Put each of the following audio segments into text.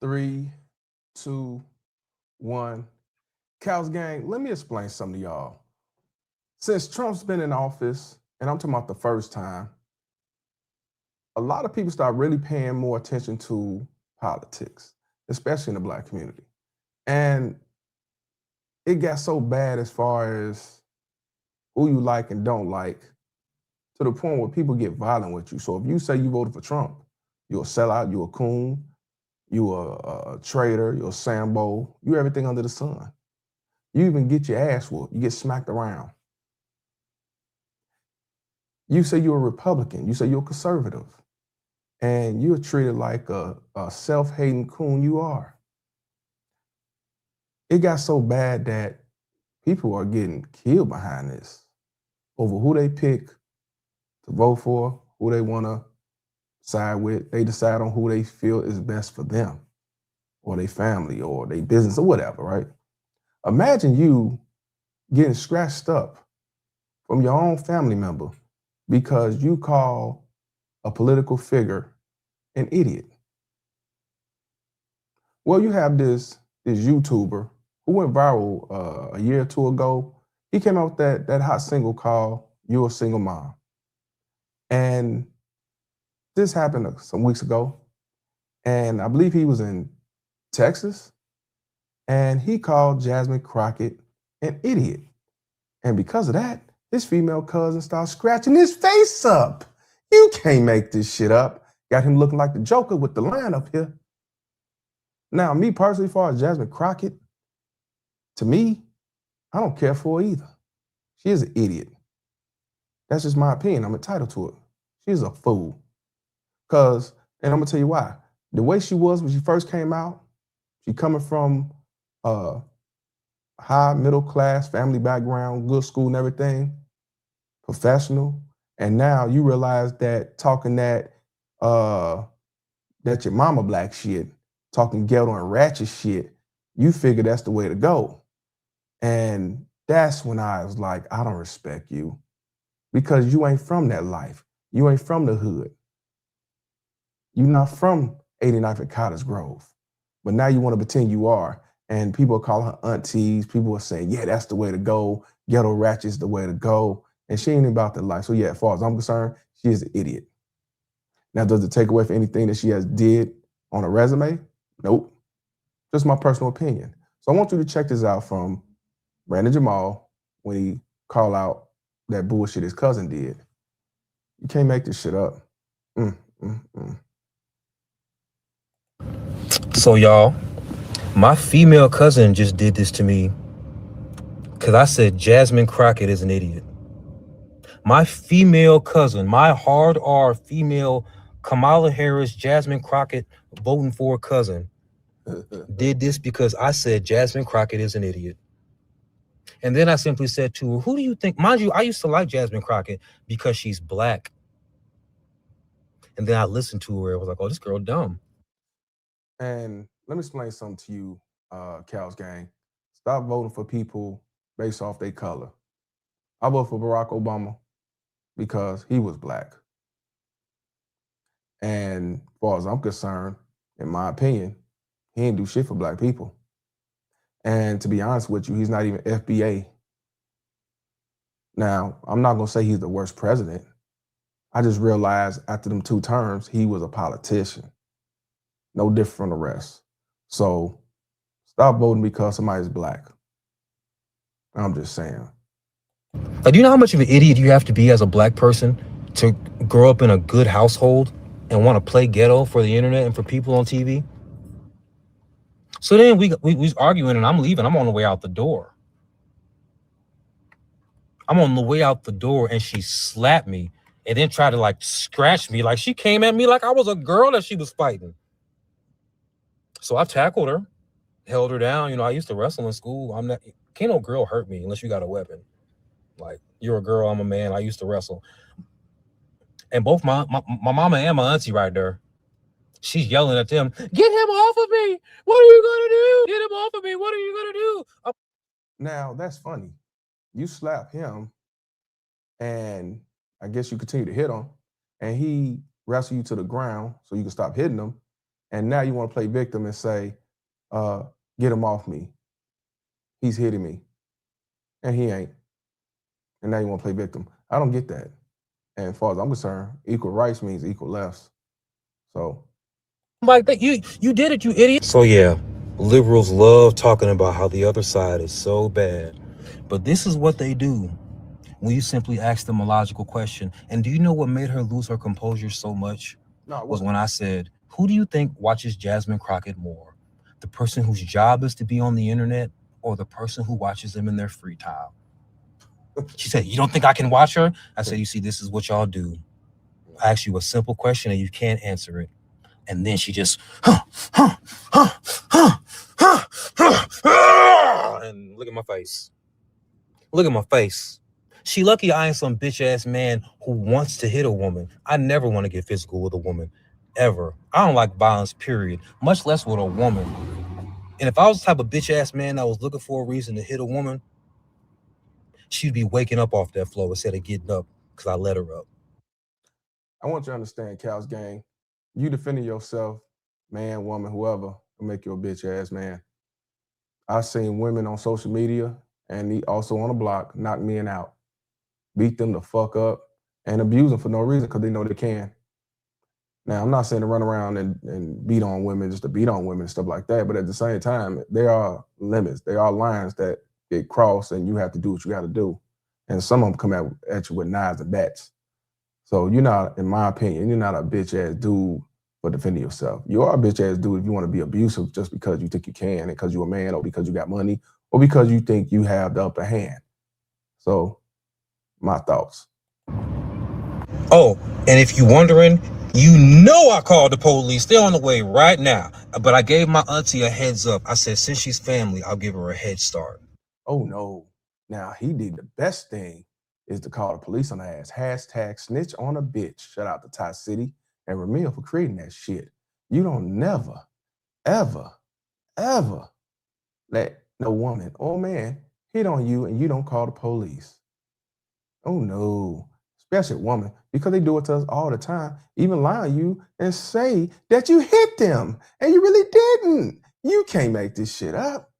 Three, two, one. Cows gang, let me explain something to y'all. Since Trump's been in office, and I'm talking about the first time, a lot of people start really paying more attention to politics, especially in the Black community. And it got so bad as far as who you like and don't like, to the point where people get violent with you. So if you say you voted for Trump, you're a sellout, you're a coon, you're a traitor, you're a Sambo, you're everything under the sun. You even get your ass whooped, you get smacked around. You say you're a Republican, you say you're a conservative, and you're treated like a self-hating coon you are. It got so bad that people are getting killed behind this over who they pick to vote for, who they want to side with. They decide on who they feel is best for them or their family or their business or whatever, right? Imagine you getting scratched up from your own family member because you call a political figure an idiot. Well, you have this YouTuber who went viral a year or two ago. He came out with that hot single called "You're a Single Mom," and this happened some weeks ago. And I believe he was in Texas, and he called Jasmine Crockett an idiot. And because of that, his female cousin started scratching his face up. You can't make this shit up. Got him looking like the Joker with the line up here. Now, me personally, as far as Jasmine Crockett, to me, I don't care for her either. She is an idiot. That's just my opinion. I'm entitled to it. She's a fool. And I'm gonna tell you why. The way she was when she first came out, she coming from a high middle class family background, good school and everything, professional. And now you realize that talking that your mama black shit, talking ghetto and ratchet shit, you figure that's the way to go. And that's when I was like, I don't respect you because you ain't from that life. You ain't from the hood. You're not from 89th and Cottage Grove. But now you want to pretend you are. And people are calling her aunties. People are saying, yeah, that's the way to go. Ghetto ratchet's the way to go. And she ain't about that life. So yeah, as far as I'm concerned, she is an idiot. Now, does it take away from anything that she has did on a resume? Nope. Just my personal opinion. So I want you to check this out from Brandon Jamal when he called out that bullshit his cousin did. You can't make this shit up. Mm, mm, mm. So y'all, my female cousin just did this to me because I said Jasmine Crockett is an idiot. My female cousin, my hard R female Kamala Harris, Jasmine Crockett voting for cousin, did this because I said Jasmine Crockett is an idiot. And then I simply said to her, who do you think? Mind you, I used to like Jasmine Crockett because she's black. And then I listened to her and was like, oh, this girl dumb. And let me explain something to you, Cal's gang. Stop voting for people based off their color. I voted for Barack Obama because he was black. And as far as I'm concerned, in my opinion, he didn't do shit for black people. And to be honest with you, he's not even FBA. Now, I'm not gonna say he's the worst president. I just realized after them 2 terms, he was a politician. No different from the rest. So stop voting because somebody's black. I'm just saying. Like, do you know how much of an idiot you have to be as a black person to grow up in a good household and want to play ghetto for the internet and for people on TV? So then we was arguing and I'm leaving. I'm on the way out the door. I'm on the way out the door and she slapped me and then tried to like scratch me. Like she came at me like I was a girl that she was fighting. So I tackled her, held her down. You know, I used to wrestle in school. Can't no girl hurt me unless you got a weapon. Like, you're a girl, I'm a man. I used to wrestle. And both my mama and my auntie right there, she's yelling at them, get him off of me. What are you going to do? Get him off of me. What are you going to do? Now, that's funny. You slap him, and I guess you continue to hit him, and he wrestle you to the ground so you can stop hitting him. And now you want to play victim and say, get him off me. He's hitting me. And he ain't. And now you want to play victim. I don't get that. And as far as I'm concerned, equal rights means equal lefts. So like that, you did it, you idiot. So yeah, liberals love talking about how the other side is so bad. But this is what they do when you simply ask them a logical question. And do you know what made her lose her composure so much? Was when I said, who do you think watches Jasmine Crockett more? The person whose job is to be on the internet, or the person who watches them in their free time? She said, you don't think I can watch her? I said, you see, this is what y'all do. I ask you a simple question and you can't answer it. And then she just, and look at my face. Look at my face. She lucky I ain't some bitch ass man who wants to hit a woman. I never want to get physical with a woman, ever. I don't like violence, period, much less with a woman. And if I was the type of bitch ass man that was looking for a reason to hit a woman, she'd be waking up off that floor instead of getting up because I let her up. I want you to understand, Cal's gang. You defending yourself, man, woman, whoever, will make you a bitch ass man. I've seen women on social media and also on the block knock men out, beat them the fuck up, and abuse them for no reason because they know they can. Now, I'm not saying to run around and beat on women just to beat on women and stuff like that, but at the same time, there are limits. There are lines that get crossed and you have to do what you got to do. And some of them come at you with knives and bats. So you're not, in my opinion, you're not a bitch-ass dude for defending yourself. You are a bitch-ass dude if you want to be abusive just because you think you can and because you're a man or because you got money or because you think you have the upper hand. So, my thoughts. Oh, and if you're wondering, you know I called the police. They're on the way right now. But I gave my auntie a heads up. I said, since she's family, I'll give her a head start. Oh, no. Now, he did the best thing is to call the police on her ass. Hashtag snitch on a bitch. Shout out to Ty City and Ramil for creating that shit. You don't never, ever, ever let no woman or man hit on you and you don't call the police. Oh, no. Especially a woman, because they do it to us all the time, even lie on you and say that you hit them and you really didn't. You can't make this shit up.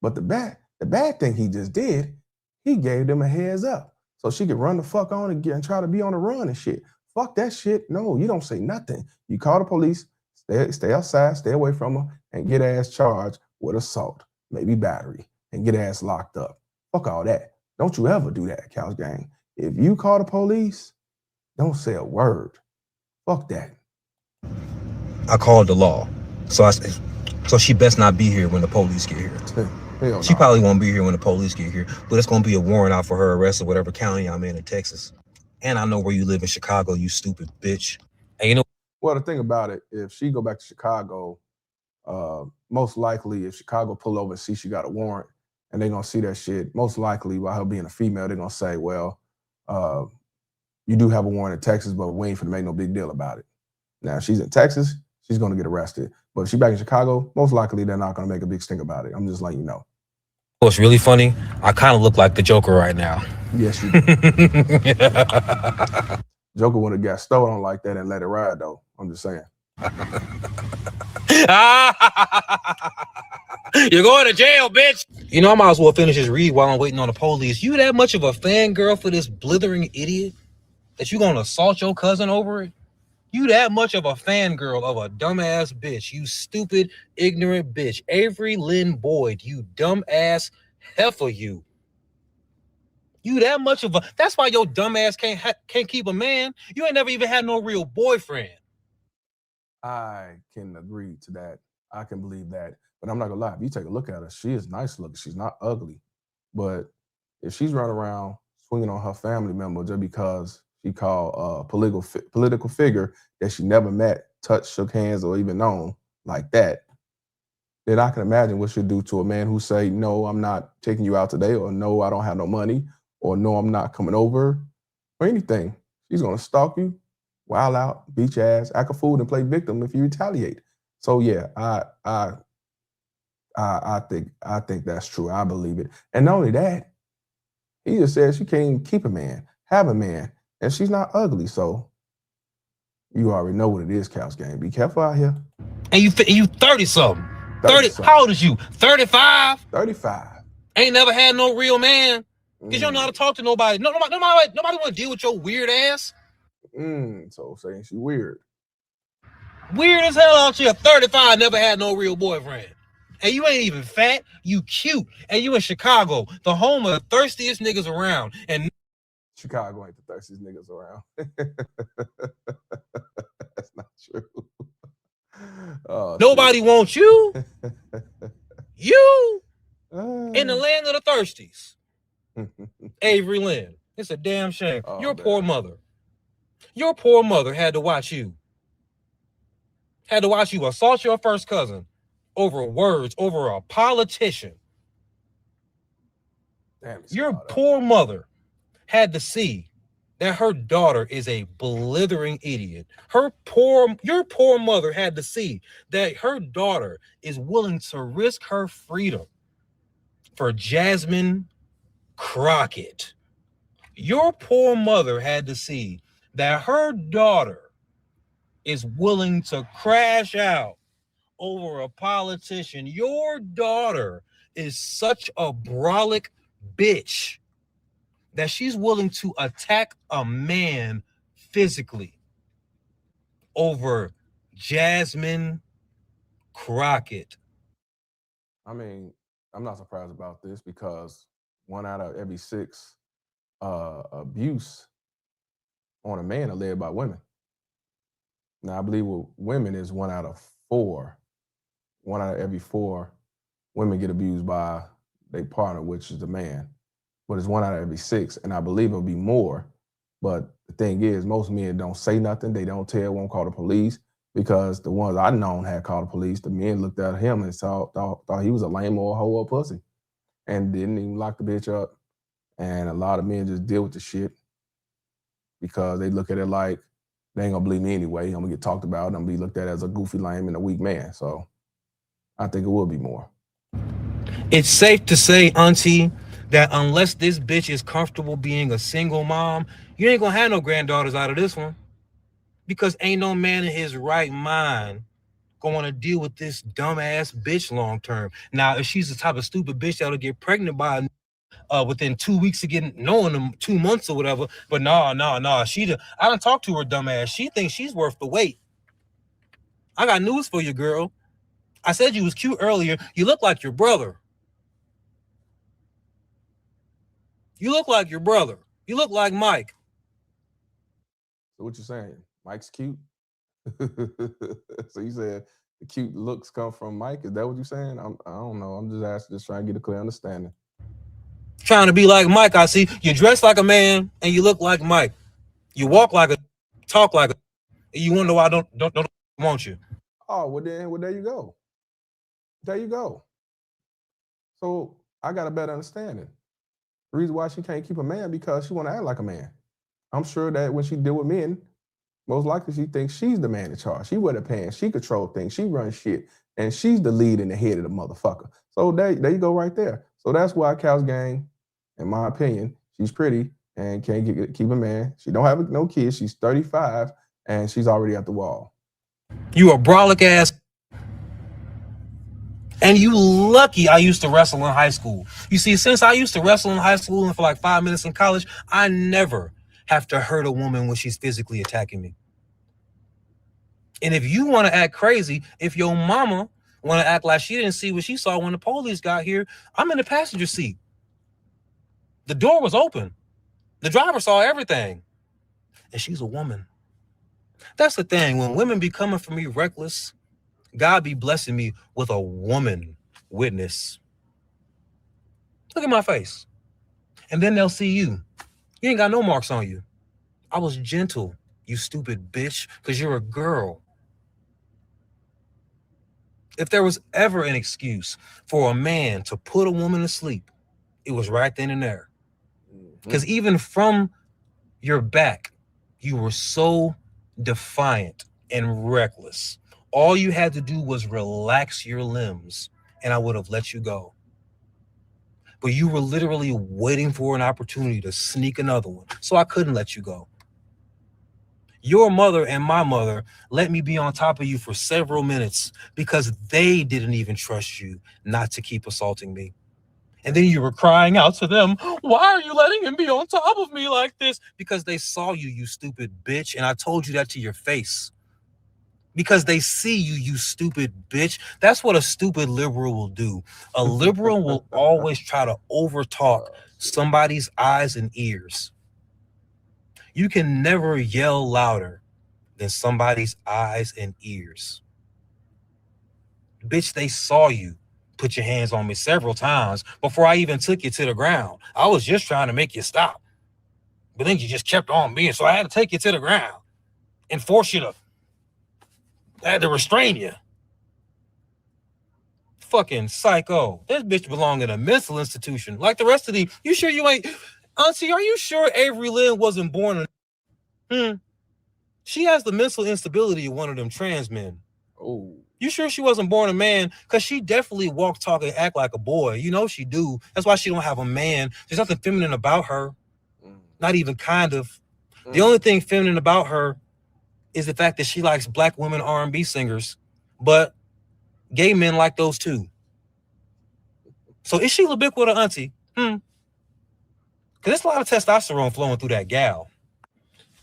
But the bad thing he just did, he gave them a heads up so she could run the fuck on and try to be on the run and shit. Fuck that shit. No, you don't say nothing. You call the police, stay outside, stay away from her, and get ass charged with assault, maybe battery, and get ass locked up. Fuck all that. Don't you ever do that, Couch Gang. If you call the police, don't say a word. Fuck that. I called the law. So she best not be here when the police get here. Hell She no. probably won't be here when the police get here, but it's going to be a warrant out for her arrest or whatever county I'm in Texas. And I know where you live in Chicago, you stupid bitch. And you know. Well, the thing about it, if she go back to Chicago, most likely if Chicago pull over and see she got a warrant and they're going to see that shit, most likely by her being a female, they're going to say, well, you do have a warrant in Texas, but we ain't finna make no big deal about it. Now, if she's in Texas, she's going to get arrested. But if she's back in Chicago, most likely they're not going to make a big stink about it. I'm just letting you know. What's really funny, I kind of look like the Joker right now. Yes, you do. Joker would have got stolen like that and let it ride, though. I'm just saying. You're going to jail, bitch. You know, I might as well finish this read while I'm waiting on the police. You that much of a fangirl for this blithering idiot that you gonna assault your cousin over it? You that much of a fangirl of a dumbass bitch, you stupid, ignorant bitch. Avery Lynn Boyd, you dumbass heifer, you. You that much of a, that's why your dumbass can't keep a man. You ain't never even had no real boyfriend. I can agree to that. I can believe that. But I'm not gonna lie, if you take a look at her, she is nice looking. She's not ugly. But if she's running around swinging on her family member just because she called a political figure that she never met, touched, shook hands, or even known like that, then I can imagine what she'll do to a man who say, no, I'm not taking you out today, or no, I don't have no money, or no, I'm not coming over, or anything. She's gonna stalk you, wild out, beat your ass, act a fool, and play victim if you retaliate. So yeah, I think that's true. I believe it. And not only that, he just said she can't even keep a man, have a man, and she's not ugly. So You already know what it is, Couch Gang. Be careful out here. And you 30 something. 30. something. How old is you? 35. 35. Ain't never had no real man. Cause you don't know how to Mm. talk to nobody. Nobody want to deal with your weird ass. So saying she weird. Weird as hell out here. 35, never had no real boyfriend. And you ain't even fat. You cute. And you in Chicago, the home of the thirstiest niggas around. And Chicago ain't the thirstiest niggas around. That's not true. Oh, nobody wants you. You in the land of the thirsties. Avery Lynn. It's a damn shame. Oh, Your man. poor mother. Your poor mother had to watch you. Had to watch you assault your first cousin over words, over a politician. Damn, your poor mother had to see that her daughter is a blithering idiot. Your poor mother had to see that her daughter is willing to risk her freedom for Jasmine Crockett. Your poor mother had to see that her daughter is willing to crash out over a politician. Your daughter is such a brolic bitch that she's willing to attack a man physically over Jasmine Crockett. I mean, I'm not surprised about this because 1 out of every 6 abuse on a man are led by women. Now, I believe with women is 1 out of 4. 1 out of every 4 women get abused by their partner, which is the man. But it's 1 out of every 6, and I believe it'll be more. But the thing is, most men don't say nothing. They don't tell, won't call the police, because the ones I known had called the police. The men looked at him and thought he was a lame or a hoe or pussy, and didn't even lock the bitch up. And a lot of men just deal with the shit because they look at it like they ain't gonna believe me anyway. I'm gonna get talked about. I'm gonna be looked at as a goofy, lame, and a weak man. So I think it will be more. It's safe to say, auntie, that unless this bitch is comfortable being a single mom, you ain't gonna have no granddaughters out of this one. Because ain't no man in his right mind going to deal with this dumbass bitch long term. Now, if she's the type of stupid bitch that'll get pregnant by within 2 weeks of knowing them, 2 months or whatever, but no. I done talked to her dumbass. She thinks she's worth the wait. I got news for you, girl. I said you was cute earlier. You look like your brother. You look like your brother. You look like Mike. So what you saying? Mike's cute? So you said the cute looks come from Mike? Is that what you're saying? I don't know. I'm just asking, just trying to get a clear understanding. Trying to be like Mike, I see. You dress like a man and you look like Mike. You walk like a, talk like a, and you wonder why I don't want you. Oh, well there you go. There you go. So I got a better understanding. The reason why she can't keep a man because she want to act like a man. I'm sure that when she deal with men, most likely she thinks she's the man in charge. She wear the pants. She control things. She runs shit. And she's the lead in the head of the motherfucker. So there you go right there. So that's why Couch Gang, in my opinion, she's pretty and can't keep a man. She don't have no kids. She's 35 and she's already at the wall. You a brolic ass. And you lucky I used to wrestle in high school. You see, since I used to wrestle in high school and for like 5 minutes in college, I never have to hurt a woman when she's physically attacking me. And if you want to act crazy, if your mama want to act like she didn't see what she saw when the police got here, I'm in the passenger seat. The door was open. The driver saw everything. And she's a woman. That's the thing. When women be coming for me reckless, God be blessing me with a woman witness. Look at my face. And then they'll see you. You ain't got no marks on you. I was gentle, you stupid bitch, because you're a girl. If there was ever an excuse for a man to put a woman to sleep, it was right then and there. Because even from your back, you were so defiant and reckless. All you had to do was relax your limbs, and I would have let you go. But you were literally waiting for an opportunity to sneak another one, so I couldn't let you go. Your mother and my mother let me be on top of you for several minutes because they didn't even trust you not to keep assaulting me. And then you were crying out to them, why are you letting him be on top of me like this? Because they saw you, you stupid bitch. And I told you that to your face. Because they see you, you stupid bitch. That's what a stupid liberal will do. A liberal will always try to overtalk somebody's eyes and ears. You can never yell louder than somebody's eyes and ears. Bitch, they saw you put your hands on me several times before I even took you to the ground. I was just trying to make you stop. But then you just kept on being, so I had to take you to the ground and force you to, I had to restrain you. Fucking psycho. This bitch belong in a mental institution. Like the rest of the, you sure you ain't, Auntie, are you sure Avery Lynn wasn't born in, she has the mental instability of one of them trans men. Oh. You sure she wasn't born a man? Because she definitely walk, talk, and act like a boy. You know she do. That's why she don't have a man. There's nothing feminine about her. Not even kind of. The only thing feminine about her is the fact that she likes black women R&B singers. But gay men like those too. So is she Labiqua, Auntie? Because there's a lot of testosterone flowing through that gal.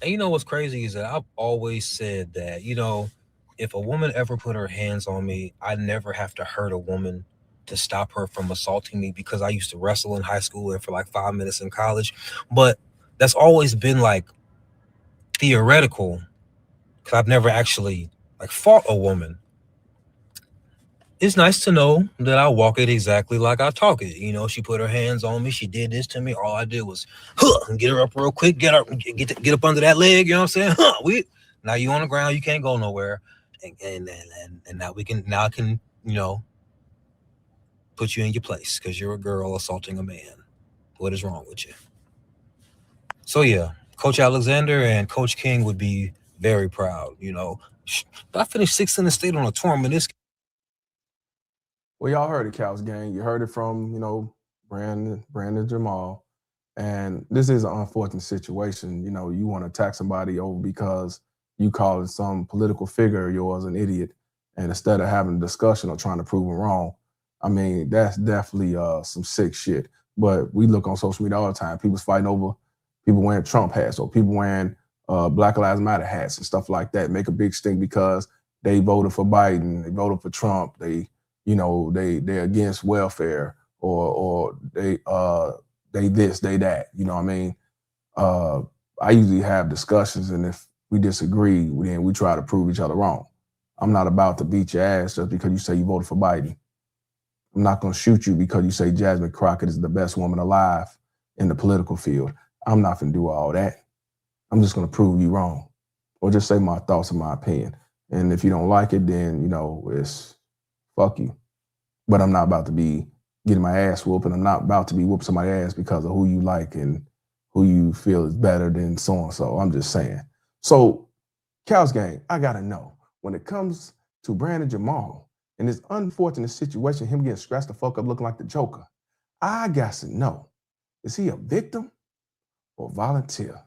And you know what's crazy is that I've always said that, you know, if a woman ever put her hands on me, I never have to hurt a woman to stop her from assaulting me, because I used to wrestle in high school and for like 5 minutes in college. But that's always been like theoretical, because I've never actually like fought a woman. It's nice to know that I walk it exactly like I talk it. You know, she put her hands on me. She did this to me. All I did was get her up real quick, get up under that leg. You know what I'm saying? Now you on the ground. You can't go nowhere. And now I can, you know, put you in your place because you're a girl assaulting a man. What is wrong with you? So yeah, Coach Alexander and Coach King would be very proud. You know, I finished 6th in the state on a tournament. Well, y'all heard it, Cows Gang. You heard it from, you know, Brandon Jamal. And this is an unfortunate situation. You know, you want to attack somebody over because you calling some political figure of yours an idiot. And instead of having a discussion or trying to prove them wrong, I mean, that's definitely some sick shit. But we look on social media all the time. People's fighting over people wearing Trump hats or people wearing Black Lives Matter hats and stuff like that. Make a big stink because they voted for Biden, they voted for Trump, they're against welfare, or they this, they that. You know what I mean? I usually have discussions, and if we disagree, then we try to prove each other wrong. I'm not about to beat your ass just because you say you voted for Biden. I'm not going to shoot you because you say Jasmine Crockett is the best woman alive in the political field. I'm not going to do all that. I'm just going to prove you wrong, or just say my thoughts and my opinion. And if you don't like it, then, you know, it's fuck you. But I'm not about to be getting my ass whooped, and I'm not about to be whooping somebody's ass because of who you like and who you feel is better than so-and-so. I'm just saying. So, Cows Gang, I got to know, when it comes to Brandon Jamal and this unfortunate situation, him getting scratched the fuck up looking like the Joker, I got to know, is he a victim or volunteer?